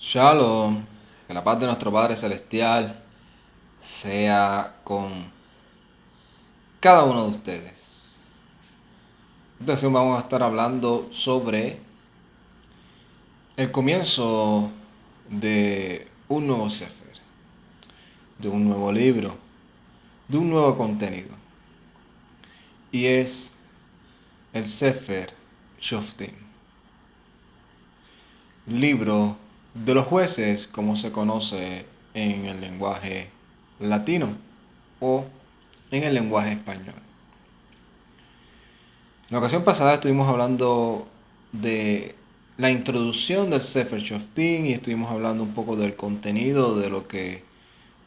Shalom, que la paz de nuestro Padre Celestial sea con cada uno de ustedes. Entonces vamos a estar hablando sobre el comienzo de un nuevo Sefer, de un nuevo libro, de un nuevo contenido. Y es el Sefer Shoftim, libro de los jueces, como se conoce en el lenguaje latino o en el lenguaje español. En la ocasión pasada estuvimos hablando de la introducción del Sefer Shoftim y estuvimos hablando un poco del contenido de lo que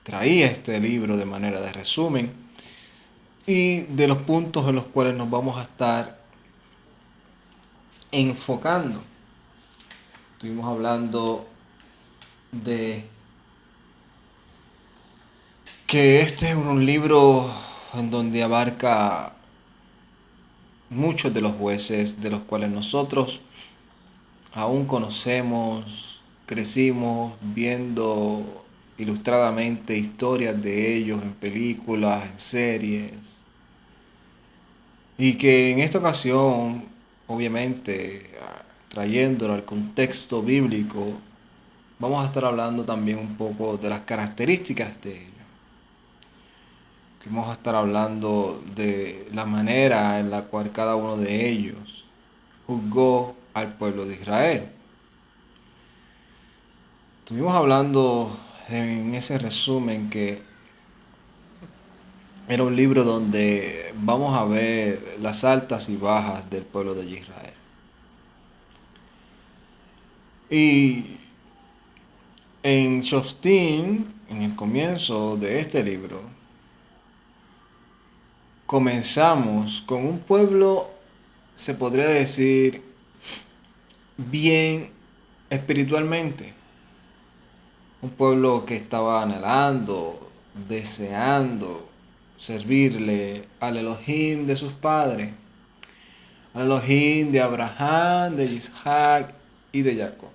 traía este libro de manera de resumen y de los puntos en los cuales nos vamos a estar enfocando. Estuvimos hablando de que este es un libro en donde abarca muchos de los jueces de los cuales nosotros aún conocemos, crecimos viendo ilustradamente historias de ellos en películas, en series. Y que en esta ocasión, obviamente, trayéndolo al contexto bíblico, vamos a estar hablando también un poco de las características de ellos. Vamos a estar hablando de la manera en la cual cada uno de ellos juzgó al pueblo de Israel. Estuvimos hablando en ese resumen que era un libro donde vamos a ver las altas y bajas del pueblo de Israel. Y en Shoftim, en el comienzo de este libro, comenzamos con un pueblo, se podría decir, bien espiritualmente. Un pueblo que estaba anhelando, deseando servirle al Elohim de sus padres, al Elohim de Abraham, de Isaac y de Jacob.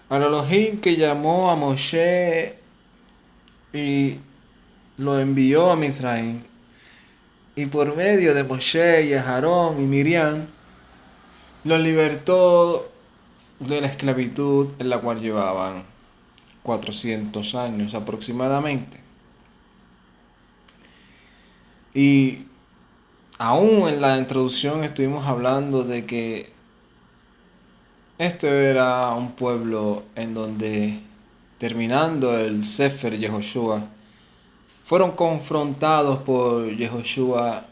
Al Elohim que llamó a Moshe y lo envió a Misraim. Y por medio de Moshe y Aarón y Miriam, los libertó de la esclavitud en la cual llevaban 400 años aproximadamente. Y aún en la introducción estuvimos hablando de que esto era un pueblo en donde, terminando el Sefer Yehoshua, fueron confrontados por Yehoshua,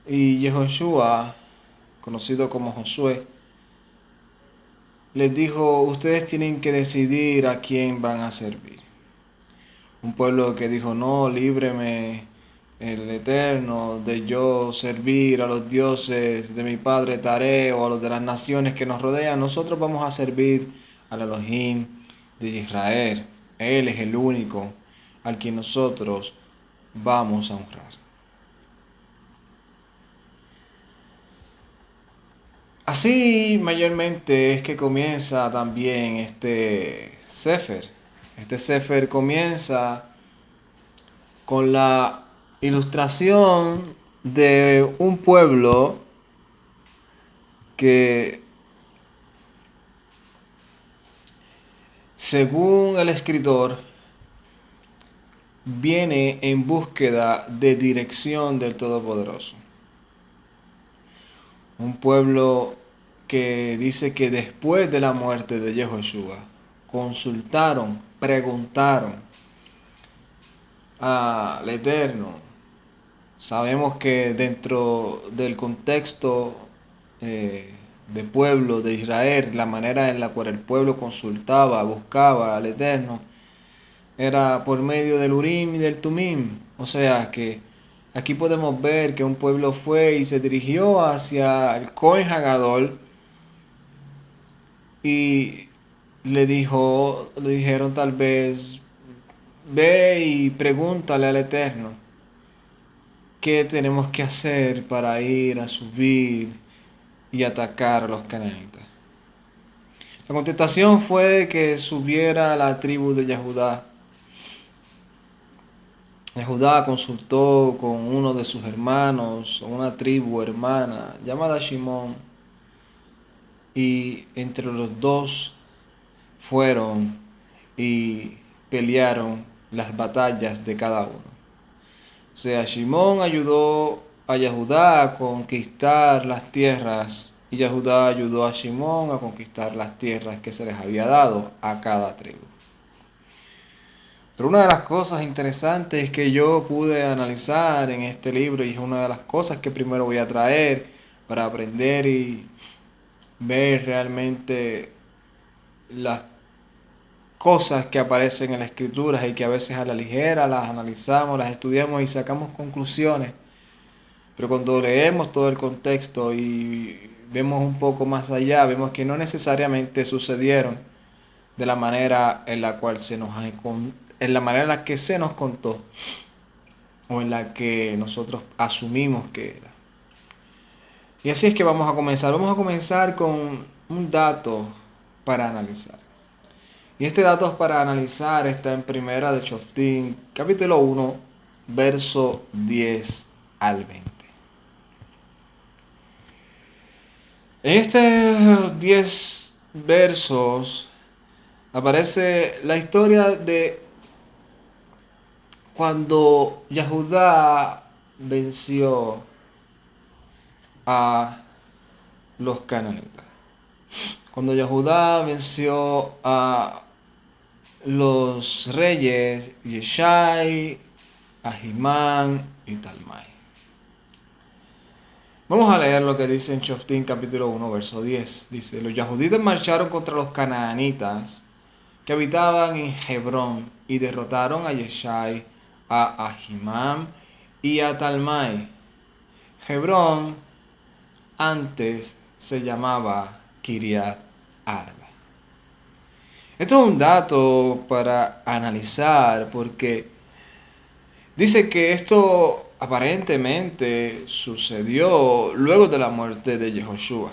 y Yehoshua, conocido como Josué, les dijo: ustedes tienen que decidir a quién van a servir. Un pueblo que dijo: no, líbreme el Eterno de yo servir a los dioses de mi padre Tare o a los de las naciones que nos rodean. Nosotros vamos a servir al Elohim de Israel. Él es el único al quien nosotros vamos a honrar. Así mayormente es que comienza también este Sefer. Este Sefer comienza con la ilustración de un pueblo que, según el escritor, viene en búsqueda de dirección del Todopoderoso. Un pueblo que dice que después de la muerte de Yehoshua consultaron, preguntaron al Eterno. Sabemos que dentro del contexto de pueblo de Israel, la manera en la cual el pueblo consultaba, buscaba al Eterno, era por medio del Urim y del Tumim. O sea que aquí podemos ver que un pueblo fue y se dirigió hacia el Kohen Hagadol y le dijeron tal vez: ve y pregúntale al Eterno qué tenemos que hacer para ir a subir y atacar a los cananitas. La contestación fue que subiera a la tribu de Yehudá. Judá consultó con uno de sus hermanos, una tribu hermana llamada Shimón, y entre los dos fueron y pelearon las batallas de cada uno. O sea, Shimón ayudó a Yehudá a conquistar las tierras y Yehudá ayudó a Shimón a conquistar las tierras que se les había dado a cada tribu. Pero una de las cosas interesantes que yo pude analizar en este libro, y es una de las cosas que primero voy a traer para aprender y ver realmente las cosas que aparecen en las escrituras y que a veces a la ligera las analizamos, las estudiamos y sacamos conclusiones. Pero cuando leemos todo el contexto y vemos un poco más allá, vemos que no necesariamente sucedieron de la manera en la cual en la manera en la que se nos contó o en la que nosotros asumimos que era. Y así es que vamos a comenzar. Vamos a comenzar con un dato para analizar. Y este dato para analizar está en Primera de Shoftim, capítulo 1, verso 10 al 20. En estos 10 versos aparece la historia de cuando Yehudá venció a los cananitas. Cuando Yehudá venció a los reyes Yeshai, Ahimán y Talmai. Vamos a leer lo que dice en Shoftim capítulo 1, verso 10. Dice, los yahuditas marcharon contra los canaanitas que habitaban en Hebrón y derrotaron a Yeshai, a Ahimán y a Talmai. Hebrón antes se llamaba Kiriat Arba. Esto es un dato para analizar porque dice que esto aparentemente sucedió luego de la muerte de Yehoshua.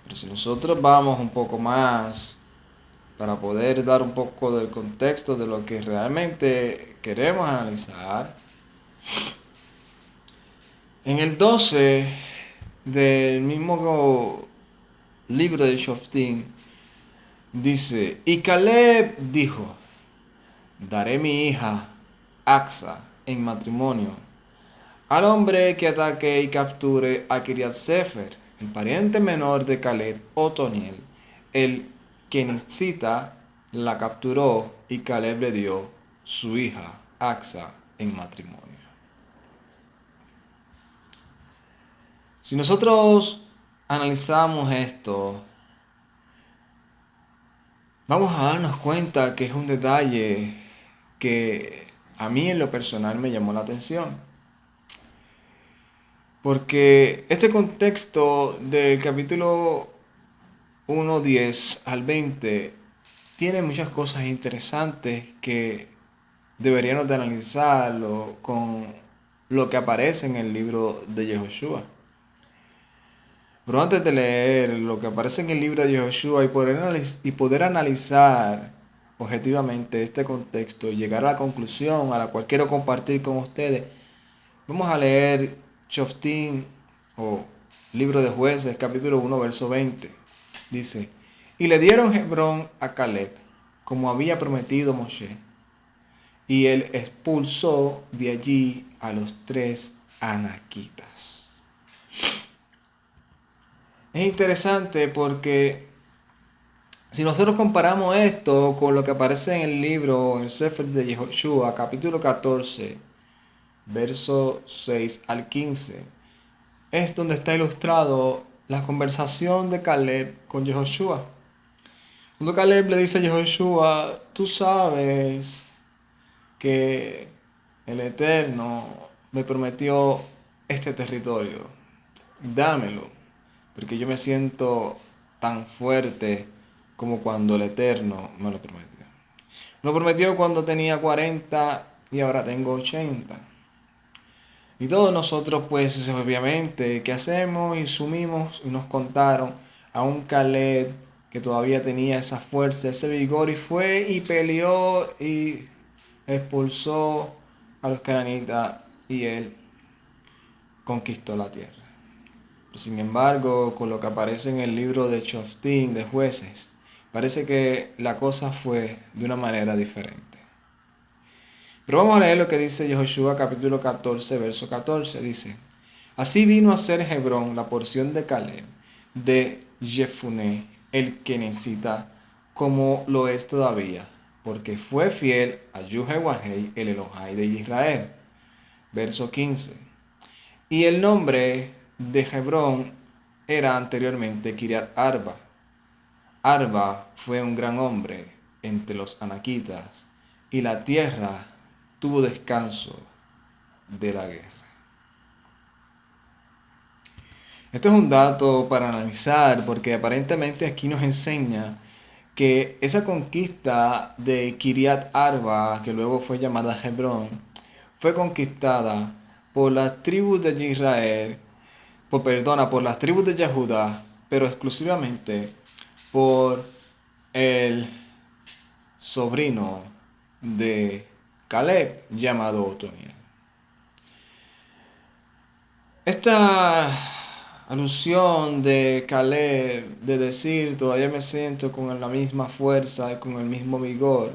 Pero si nosotros vamos un poco más para poder dar un poco del contexto de lo que realmente queremos analizar, en el 12 del mismo libro de Shoftim dice, y Caleb dijo, daré mi hija Axa en matrimonio al hombre que ataque y capture a Kiriat Sefer, el pariente menor de Caleb, Otoniel, el Kenitzita, la capturó y Caleb le dio su hija Axa en matrimonio. Si nosotros analizamos esto, vamos a darnos cuenta que es un detalle que a mí en lo personal me llamó la atención. Porque este contexto del capítulo 1:10 al 20 tiene muchas cosas interesantes que deberíamos de analizarlo con lo que aparece en el libro de Yehoshua. Pero antes de leer lo que aparece en el libro de Yehoshua y poder analizar objetivamente este contexto y llegar a la conclusión a la cual quiero compartir con ustedes, vamos a leer Shoftim o libro de Jueces, capítulo 1, verso 20. Dice, y le dieron Hebrón a Caleb, como había prometido Moshe, y él expulsó de allí a los 3 anaquitas. Es interesante porque si nosotros comparamos esto con lo que aparece en el libro, en el Sefer de Yehoshua, capítulo 14, verso 6 al 15, es donde está ilustrado la conversación de Caleb con Yehoshua. Cuando Caleb le dice a Yehoshua, tú sabes que el Eterno me prometió este territorio, dámelo, porque yo me siento tan fuerte como cuando el Eterno me lo prometió. Me lo prometió cuando tenía 40 y ahora tengo 80. Y todos nosotros, pues, obviamente, ¿qué hacemos? Y sumimos y nos contaron a un Caleb que todavía tenía esa fuerza, ese vigor, y fue y peleó y expulsó a los cananitas y él conquistó la tierra. Sin embargo, con lo que aparece en el libro de Shoftim, de Jueces, parece que la cosa fue de una manera diferente. Pero vamos a leer lo que dice Josué capítulo 14, verso 14. Dice: Así vino a ser Hebrón la porción de Caleb, de Jefuné, el kenesita, como lo es todavía, porque fue fiel a Yuhewahei, el Elohai de Israel. Verso 15. Y el nombre de Hebrón era anteriormente Kiriat Arba. Arba fue un gran hombre entre los anaquitas, y la tierra tuvo descanso de la guerra. Esto es un dato para analizar porque aparentemente aquí nos enseña que esa conquista de Kiriat Arba, que luego fue llamada Hebrón, fue conquistada por las tribus de Israel, por las tribus de Judá, pero exclusivamente por el sobrino de Caleb llamado Otoniel. Esta alusión de Caleb de decir todavía me siento con la misma fuerza y con el mismo vigor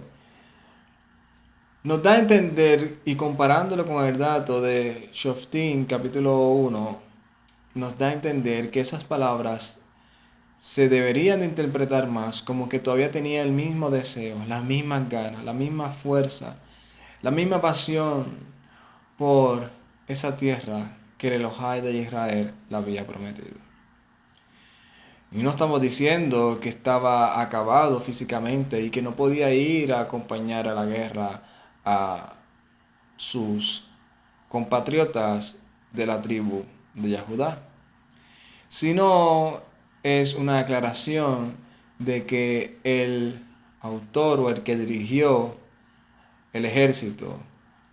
nos da a entender, y comparándolo con el dato de Shoftim capítulo 1, nos da a entender que esas palabras se deberían de interpretar más como que todavía tenía el mismo deseo, las mismas ganas, la misma fuerza, la misma pasión por esa tierra que el Elohai de Israel le había prometido. Y no estamos diciendo que estaba acabado físicamente y que no podía ir a acompañar a la guerra a sus compatriotas de la tribu de Judá, sino es una aclaración de que el autor o el que dirigió el ejército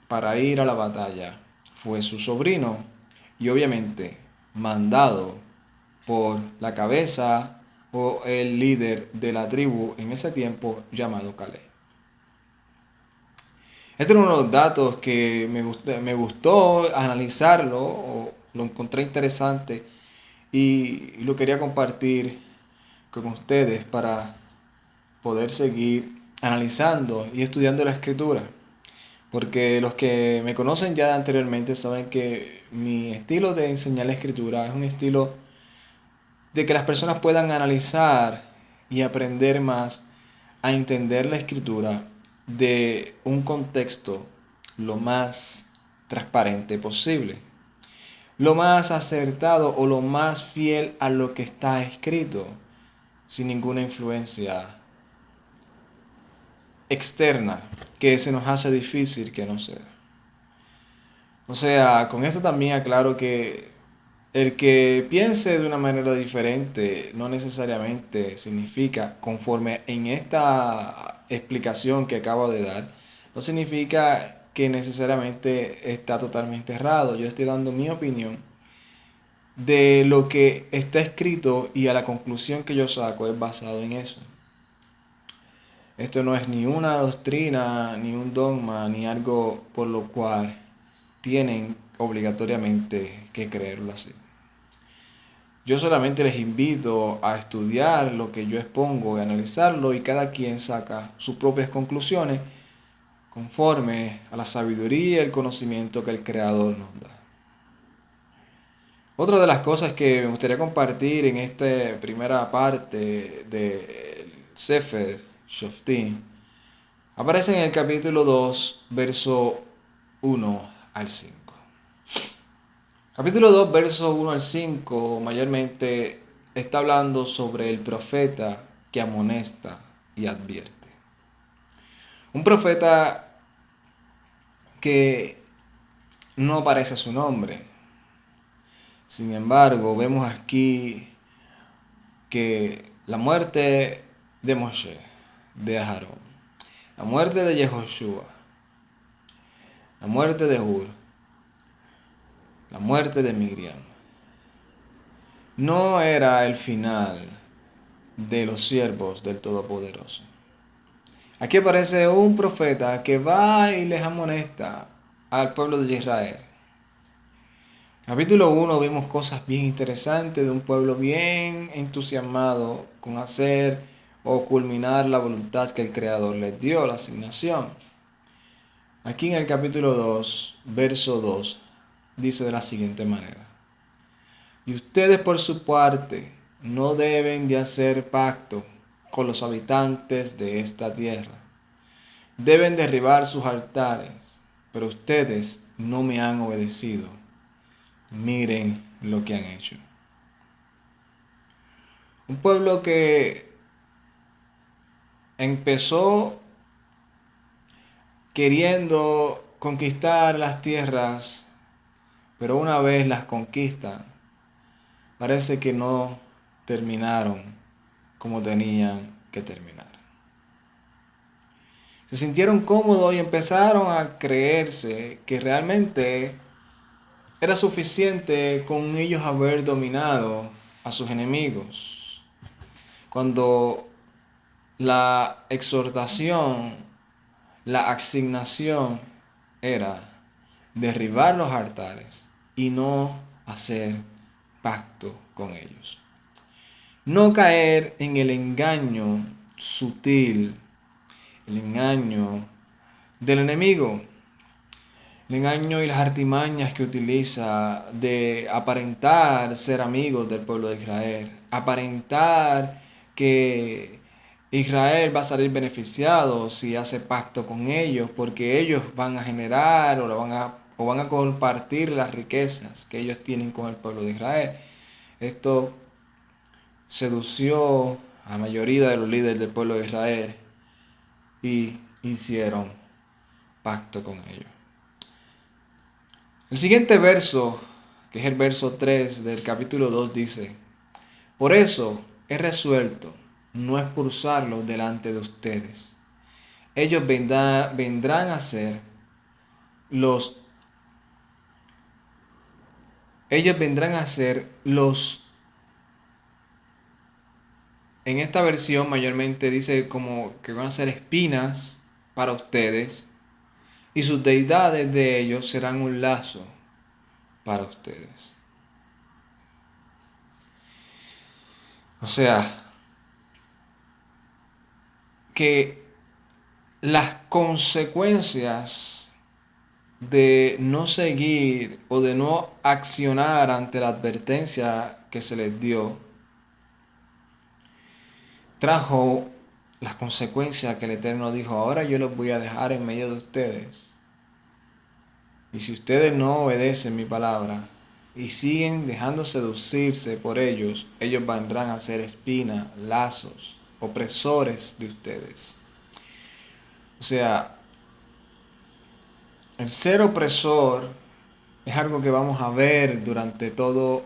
para ir a la batalla fue su sobrino y obviamente mandado por la cabeza o el líder de la tribu en ese tiempo llamado Caleb. Este es uno de los datos que me gustó analizarlo, o lo encontré interesante y lo quería compartir con ustedes para poder seguir analizando y estudiando la escritura. Porque los que me conocen ya anteriormente saben que mi estilo de enseñar la escritura es un estilo de que las personas puedan analizar y aprender más a entender la escritura de un contexto lo más transparente posible, lo más acertado o lo más fiel a lo que está escrito, sin ninguna influencia externa que se nos hace difícil que no sea. O sea, con esto también aclaro que el que piense de una manera diferente no necesariamente significa, conforme en esta explicación que acabo de dar, no significa que necesariamente está totalmente errado. Yo estoy dando mi opinión de lo que está escrito y a la conclusión que yo saco es basado en eso. Esto no es ni una doctrina, ni un dogma, ni algo por lo cual tienen obligatoriamente que creerlo así. Yo solamente les invito a estudiar lo que yo expongo y analizarlo, y cada quien saca sus propias conclusiones conforme a la sabiduría y el conocimiento que el Creador nos da. Otra de las cosas que me gustaría compartir en esta primera parte del Sefer Shoftim aparece en el capítulo 2, verso 1 al 5. Capítulo 2, verso 1 al 5, mayormente está hablando sobre el profeta que amonesta y advierte. Un profeta que no aparece su nombre. Sin embargo, vemos aquí que la muerte de Moshe, de Aarón, la muerte de Yehoshua, la muerte de Hur, la muerte de Miriam, no era el final de los siervos del Todopoderoso. Aquí aparece un profeta que va y les amonesta al pueblo de Israel. Capítulo 1 vemos cosas bien interesantes de un pueblo bien entusiasmado con hacer o culminar la voluntad que el Creador les dio, la asignación. Aquí en el capítulo 2, verso 2, dice de la siguiente manera: y ustedes por su parte no deben de hacer pacto con los habitantes de esta tierra. Deben derribar sus altares, pero ustedes no me han obedecido. Miren lo que han hecho. Un pueblo que empezó queriendo conquistar las tierras, pero una vez las conquistan, parece que no terminaron como tenían que terminar. Se sintieron cómodos y empezaron a creerse que realmente era suficiente con ellos haber dominado a sus enemigos. Cuando la exhortación, la asignación era derribar los altares y no hacer pacto con ellos. No caer en el engaño sutil, el engaño del enemigo, el engaño y las artimañas que utiliza de aparentar ser amigos del pueblo de Israel, aparentar que Israel va a salir beneficiado si hace pacto con ellos, porque ellos van a generar o van a compartir las riquezas que ellos tienen con el pueblo de Israel. Esto sedució a la mayoría de los líderes del pueblo de Israel y hicieron pacto con ellos. El siguiente verso, que es el verso 3 del capítulo 2, dice: por eso he resuelto no expulsarlos delante de ustedes. Ellos vendrán a ser los en esta versión mayormente dice como que van a ser espinas para ustedes, y sus deidades de ellos serán un lazo para ustedes. O sea, que las consecuencias de no seguir o de no accionar ante la advertencia que se les dio, trajo las consecuencias que el Eterno dijo: ahora yo los voy a dejar en medio de ustedes. Y si ustedes no obedecen mi palabra y siguen dejando seducirse por ellos, ellos vendrán a ser espinas, lazos, opresores de ustedes. O sea, el ser opresor es algo que vamos a ver durante todo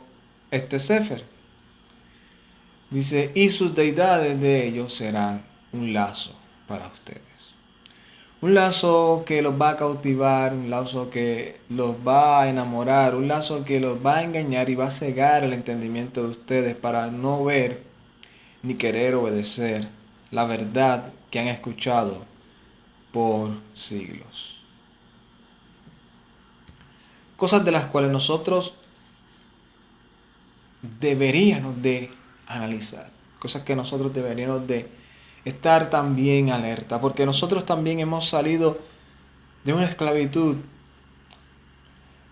este Sefer. Dice: y sus deidades de ellos serán un lazo para ustedes. Un lazo que los va a cautivar, un lazo que los va a enamorar, un lazo que los va a engañar y va a cegar el entendimiento de ustedes para no ver ni querer obedecer la verdad que han escuchado por siglos. Cosas de las cuales nosotros deberíamos de analizar, cosas que nosotros deberíamos de estar también alerta, porque nosotros también hemos salido de una esclavitud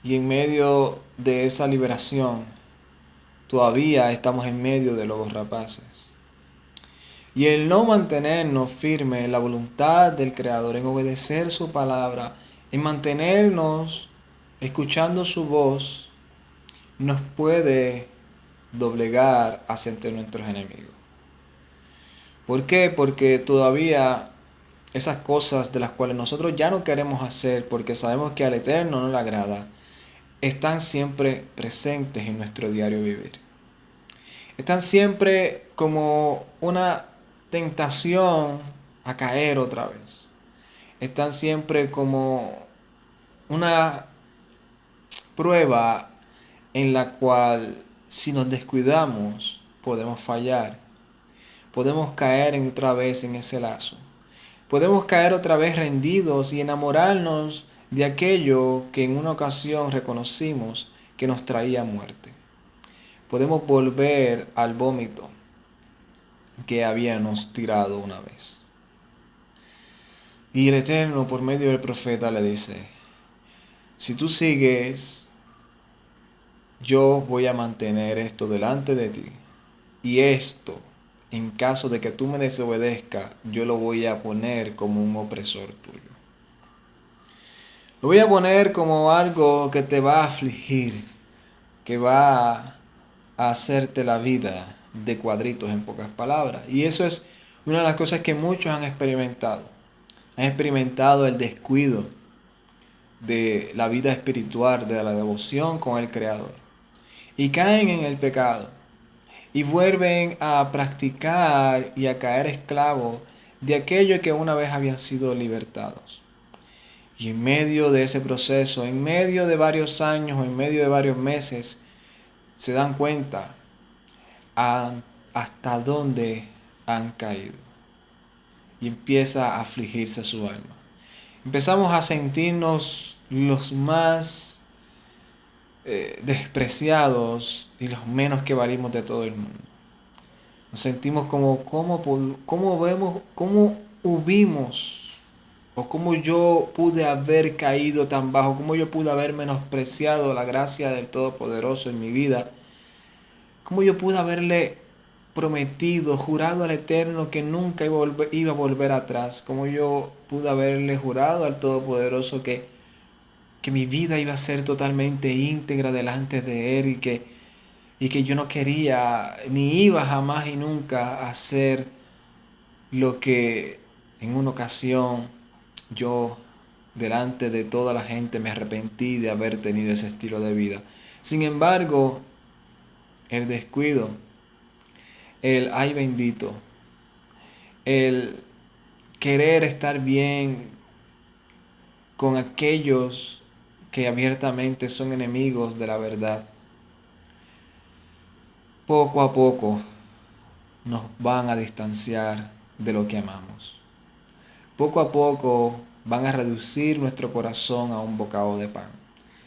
y en medio de esa liberación todavía estamos en medio de lobos rapaces. Y el no mantenernos firmes en la voluntad del Creador, en obedecer su palabra, en mantenernos escuchando su voz, nos puede doblegar hacia nuestros enemigos. ¿Por qué? Porque todavía esas cosas de las cuales nosotros ya no queremos hacer porque sabemos que al Eterno no le agrada, están siempre presentes en nuestro diario vivir. Están siempre como una tentación a caer otra vez. Están siempre como una prueba en la cual si nos descuidamos podemos fallar. podemos caer otra vez en ese lazo. Podemos caer otra vez rendidos y enamorarnos de aquello que en una ocasión reconocimos que nos traía muerte. Podemos volver al vómito que habíamos tirado una vez. Y el Eterno, por medio del profeta, le dice: si tú sigues, yo voy a mantener esto delante de ti. Y esto, en caso de que tú me desobedezcas, yo lo voy a poner como un opresor tuyo. Lo voy a poner como algo que te va a afligir, que va a hacerte la vida de cuadritos, en pocas palabras. Y eso es una de las cosas que muchos han experimentado. Han experimentado el descuido de la vida espiritual, de la devoción con el Creador. Y caen en el pecado. Y vuelven a practicar y a caer esclavos de aquello que una vez habían sido libertados. Y en medio de ese proceso, en medio de varios años o en medio de varios meses, se dan cuenta hasta dónde han caído. Y empieza a afligirse su alma. Empezamos a sentirnos los más despreciados y los menos que valimos de todo el mundo. Nos sentimos como, cómo hubimos, o cómo yo pude haber caído tan bajo, cómo yo pude haber menospreciado la gracia del Todopoderoso en mi vida, cómo yo pude haberle prometido, jurado al Eterno que nunca iba a volver atrás, cómo yo pude haberle jurado al Todopoderoso que mi vida iba a ser totalmente íntegra delante de Él y que yo no quería ni iba jamás y nunca a hacer lo que en una ocasión yo delante de toda la gente me arrepentí de haber tenido ese estilo de vida. Sin embargo, el descuido, el ay bendito, el querer estar bien con aquellos que abiertamente son enemigos de la verdad, poco a poco nos van a distanciar de lo que amamos. Poco a poco van a reducir nuestro corazón a un bocado de pan,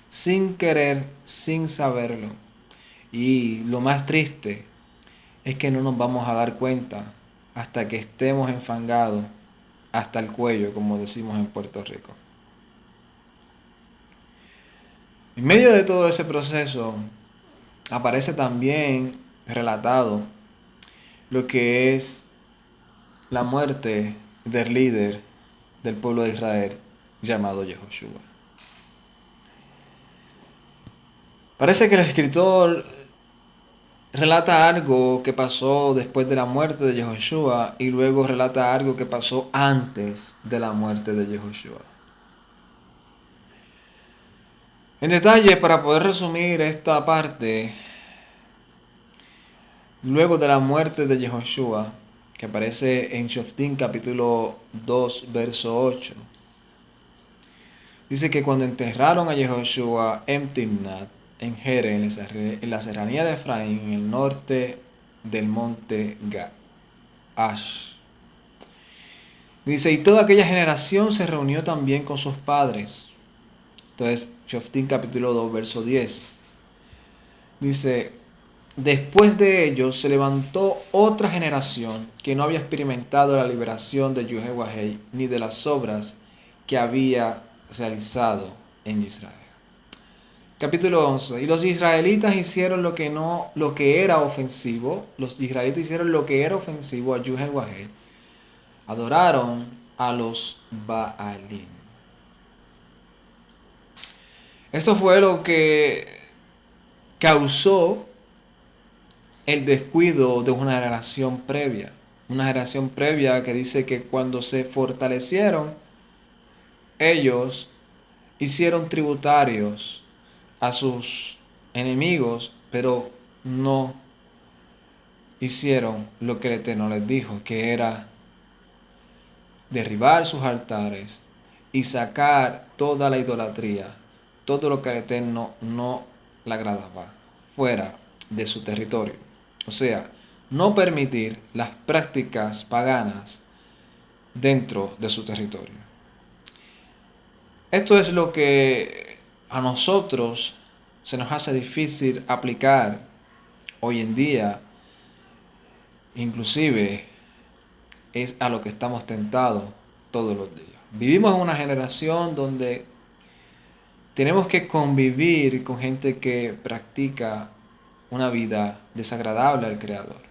sin querer, sin saberlo. Y lo más triste es que no nos vamos a dar cuenta hasta que estemos enfangados hasta el cuello, como decimos en Puerto Rico. En medio de todo ese proceso aparece también relatado lo que es la muerte del líder del pueblo de Israel llamado Yehoshua. Parece que el escritor relata algo que pasó después de la muerte de Yehoshua y luego relata algo que pasó antes de la muerte de Yehoshua. En detalle, para poder resumir esta parte, luego de la muerte de Yehoshua, que aparece en Shoftim capítulo 2, verso 8, dice que cuando enterraron a Yehoshua en Timnat, en Jere, en la serranía de Efraín, en el norte del monte Gaash. Dice, y toda aquella generación se reunió también con sus padres. Esto es Shoftim capítulo 2, verso 10. Dice, después de ellos se levantó otra generación que no había experimentado la liberación de Yehoshua ni de las obras que había realizado en Israel. Capítulo 11. Y los israelitas hicieron lo que era ofensivo. Los israelitas hicieron lo que era ofensivo a Yehoshua. Adoraron a los Baalim. Esto fue lo que causó el descuido de una generación previa. Una generación previa que dice que cuando se fortalecieron, ellos hicieron tributarios a sus enemigos, pero no hicieron lo que el Eterno les dijo, que era derribar sus altares y sacar toda la idolatría, todo lo que al Eterno no le agradaba, fuera de su territorio. O sea, no permitir las prácticas paganas dentro de su territorio. Esto es lo que a nosotros se nos hace difícil aplicar hoy en día, inclusive es a lo que estamos tentados todos los días. Vivimos en una generación donde tenemos que convivir con gente que practica una vida desagradable al Creador.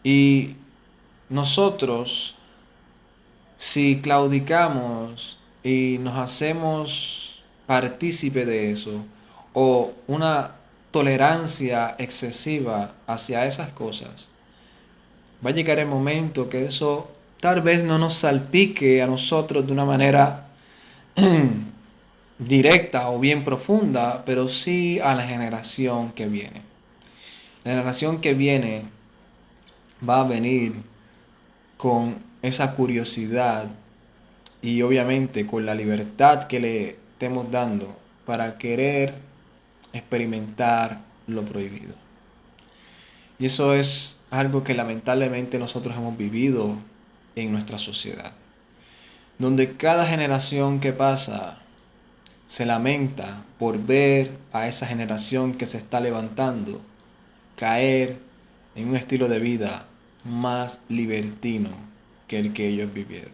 Y nosotros, si claudicamos y nos hacemos partícipe de eso, o una tolerancia excesiva hacia esas cosas, va a llegar el momento que eso tal vez no nos salpique a nosotros de una manera directa o bien profunda, pero sí a la generación que viene. La generación que viene va a venir con esa curiosidad y obviamente con la libertad que le estemos dando para querer experimentar lo prohibido. Y eso es algo que lamentablemente nosotros hemos vivido en nuestra sociedad, donde cada generación que pasa se lamenta por ver a esa generación que se está levantando caer en un estilo de vida más libertino que el que ellos vivieron,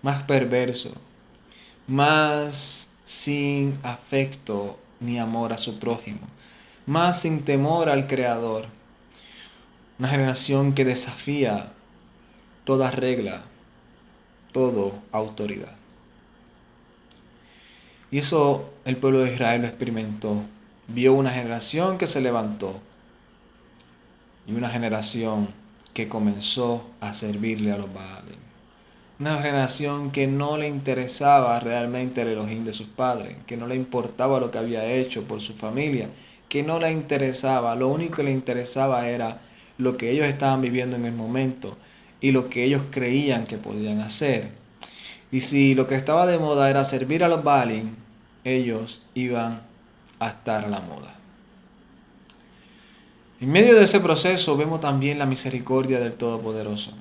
más perverso, más sin afecto ni amor a su prójimo, más sin temor al Creador. Una generación que desafía toda regla, toda autoridad. Y eso el pueblo de Israel lo experimentó. Vio una generación que se levantó y una generación que comenzó a servirle a los Baales. Una generación que no le interesaba realmente el Elohim de sus padres, que no le importaba lo que había hecho por su familia, que no le interesaba, lo único que le interesaba era lo que ellos estaban viviendo en el momento y lo que ellos creían que podían hacer. Y si lo que estaba de moda era servir a los Baalim, ellos iban a estar a la moda. En medio de ese proceso vemos también la misericordia del Todopoderoso.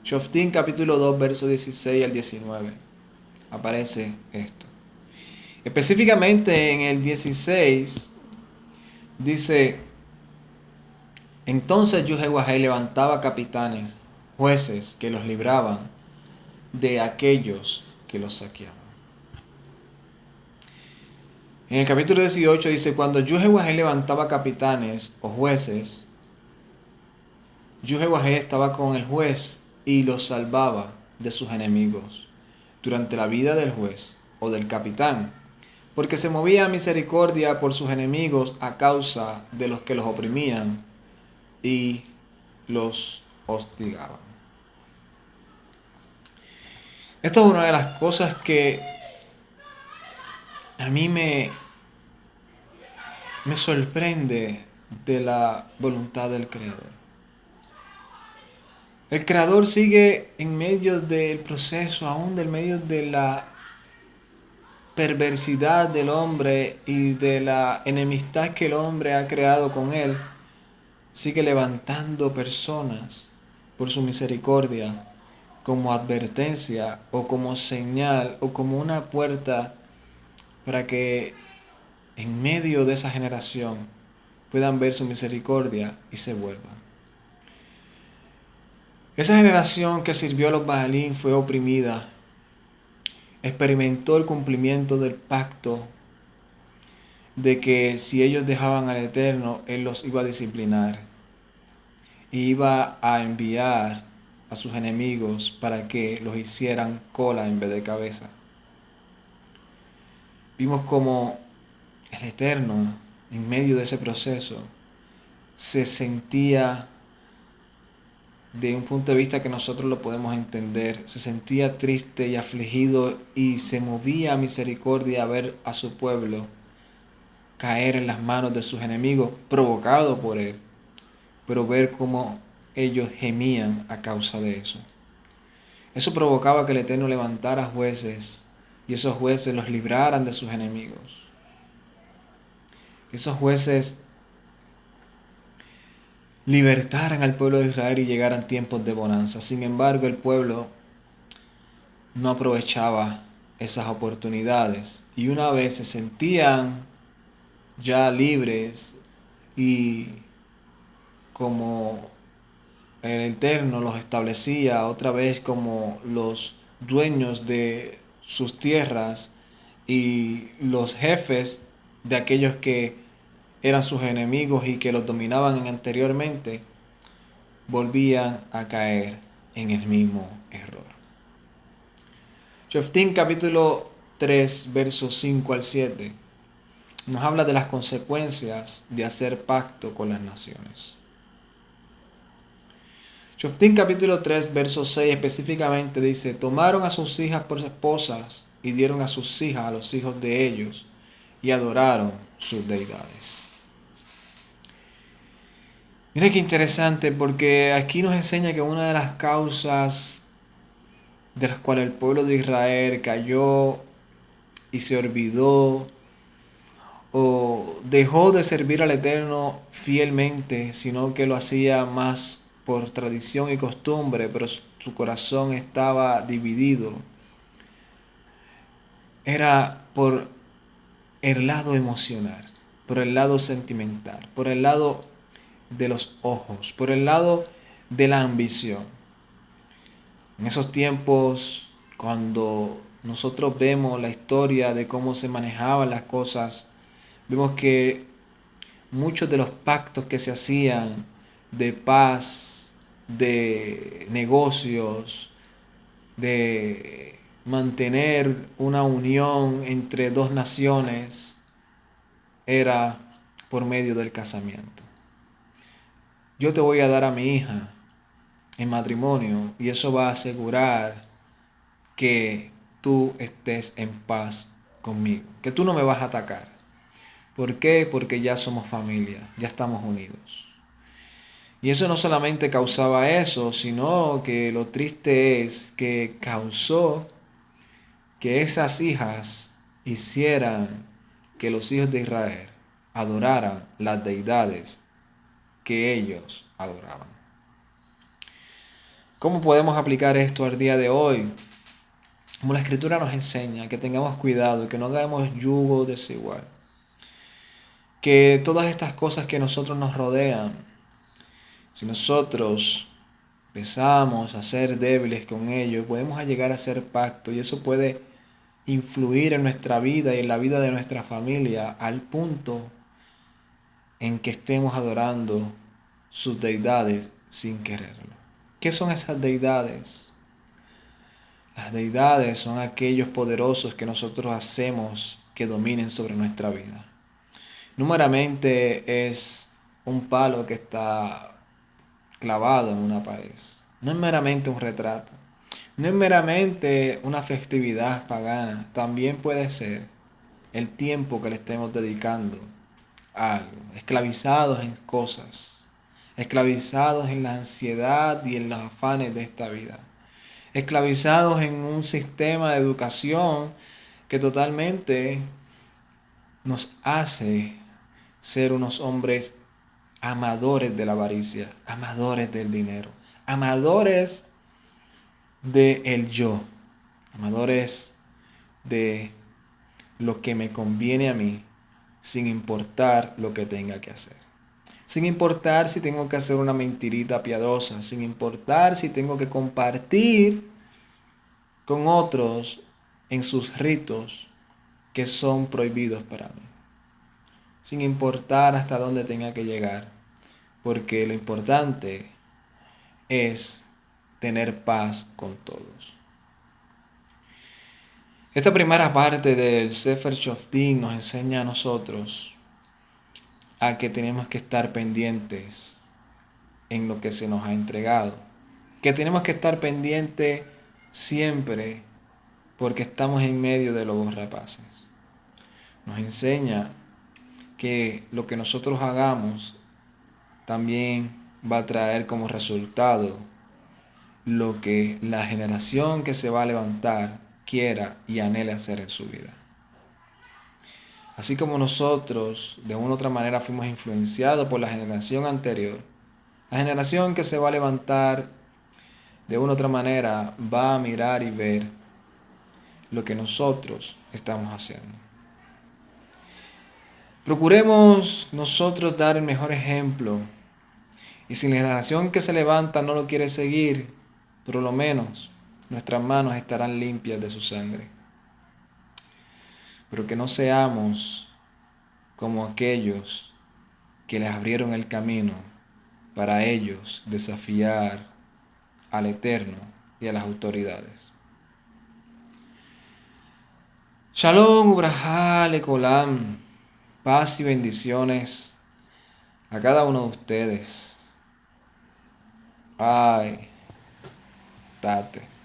Shoftim capítulo 2, versos 16 al 19. Aparece esto. Específicamente en el 16 dice: entonces Yuhewahei levantaba capitanes, jueces que los libraban de aquellos que los saqueaban. En el capítulo 18 dice: cuando Yuhewahei levantaba capitanes o jueces, Yuhewahei estaba con el juez y los salvaba de sus enemigos durante la vida del juez o del capitán, porque se movía a misericordia por sus enemigos a causa de los que los oprimían y los hostigaban. Esto es una de las cosas que a mí me sorprende de la voluntad del Creador. El Creador sigue en medio del proceso, aún en medio de la perversidad del hombre y de la enemistad que el hombre ha creado con él, sigue levantando personas por su misericordia como advertencia o como señal o como una puerta para que en medio de esa generación puedan ver su misericordia y se vuelvan. Esa generación que sirvió a los Baalín fue oprimida, experimentó el cumplimiento del pacto de que si ellos dejaban al Eterno, Él los iba a disciplinar y iba a enviar a sus enemigos para que los hicieran cola en vez de cabeza. Vimos como el Eterno, en medio de ese proceso, se sentía, de un punto de vista que nosotros lo podemos entender, se sentía triste y afligido y se movía a misericordia a ver a su pueblo caer en las manos de sus enemigos, provocado por él, pero ver cómo ellos gemían a causa de eso. Eso provocaba que el Eterno levantara jueces y esos jueces los libraran de sus enemigos. Esos jueces libertaran al pueblo de Israel y llegaran tiempos de bonanza. Sin embargo, el pueblo no aprovechaba esas oportunidades y una vez se sentían ya libres y como el Eterno los establecía otra vez como los dueños de sus tierras y los jefes de aquellos que eran sus enemigos y que los dominaban anteriormente, volvían a caer en el mismo error. Shoftim capítulo 3 versos 5 al 7 nos habla de las consecuencias de hacer pacto con las naciones. Shoftim capítulo 3 verso 6 específicamente dice: tomaron a sus hijas por esposas y dieron a sus hijas a los hijos de ellos y adoraron sus deidades. Mira qué interesante, porque aquí nos enseña que una de las causas de las cuales el pueblo de Israel cayó y se olvidó o dejó de servir al Eterno fielmente, sino que lo hacía más por tradición y costumbre, pero su corazón estaba dividido, era por el lado emocional, por el lado sentimental, por el lado de los ojos, por el lado de la ambición. En esos tiempos, cuando nosotros vemos la historia de cómo se manejaban las cosas, vemos que muchos de los pactos que se hacían de paz, de negocios, de mantener una unión entre dos naciones, era por medio del casamiento. Yo te voy a dar a mi hija en matrimonio y eso va a asegurar que tú estés en paz conmigo, que tú no me vas a atacar. ¿Por qué? Porque ya somos familia, ya estamos unidos. Y eso no solamente causaba eso, sino que lo triste es que causó que esas hijas hicieran que los hijos de Israel adoraran las deidades que ellos adoraban. ¿Cómo podemos aplicar esto al día de hoy? Como la Escritura nos enseña, que tengamos cuidado, que no hagamos yugo desigual. Que todas estas cosas que nosotros nos rodean, si nosotros empezamos a ser débiles con ellos, podemos llegar a hacer pacto y eso puede influir en nuestra vida y en la vida de nuestra familia al punto en que estemos adorando sus deidades sin quererlo. ¿Qué son esas deidades? Las deidades son aquellos poderosos que nosotros hacemos que dominen sobre nuestra vida. No meramente es un palo que está clavado en una pared. No es meramente un retrato. No es meramente una festividad pagana. También puede ser el tiempo que le estemos dedicando a algo. Esclavizados en cosas. Esclavizados en la ansiedad y en los afanes de esta vida. Esclavizados en un sistema de educación que totalmente nos hace ser unos hombres amadores de la avaricia, amadores del dinero, amadores del yo, amadores de lo que me conviene a mí, sin importar lo que tenga que hacer. Sin importar si tengo que hacer una mentirita piadosa, sin importar si tengo que compartir con otros en sus ritos que son prohibidos para mí. Sin importar hasta dónde tenga que llegar, porque lo importante es tener paz con todos. Esta primera parte del Sefer Shoftim nos enseña a nosotros a que tenemos que estar pendientes en lo que se nos ha entregado, que tenemos que estar pendientes siempre porque estamos en medio de los rapaces. Nos enseña que lo que nosotros hagamos también va a traer como resultado lo que la generación que se va a levantar quiera y anhele hacer en su vida. Así como nosotros de una u otra manera fuimos influenciados por la generación anterior, La generación que se va a levantar de una u otra manera va a mirar y ver lo que nosotros estamos haciendo. Procuremos nosotros dar el mejor ejemplo. Y si la generación que se levanta no lo quiere seguir, por lo menos nuestras manos estarán limpias de su sangre. Pero que no seamos como aquellos que les abrieron el camino para ellos desafiar al Eterno y a las autoridades. Shalom, Ubrajá, Lecolam, paz y bendiciones a cada uno de ustedes. Ay, tate.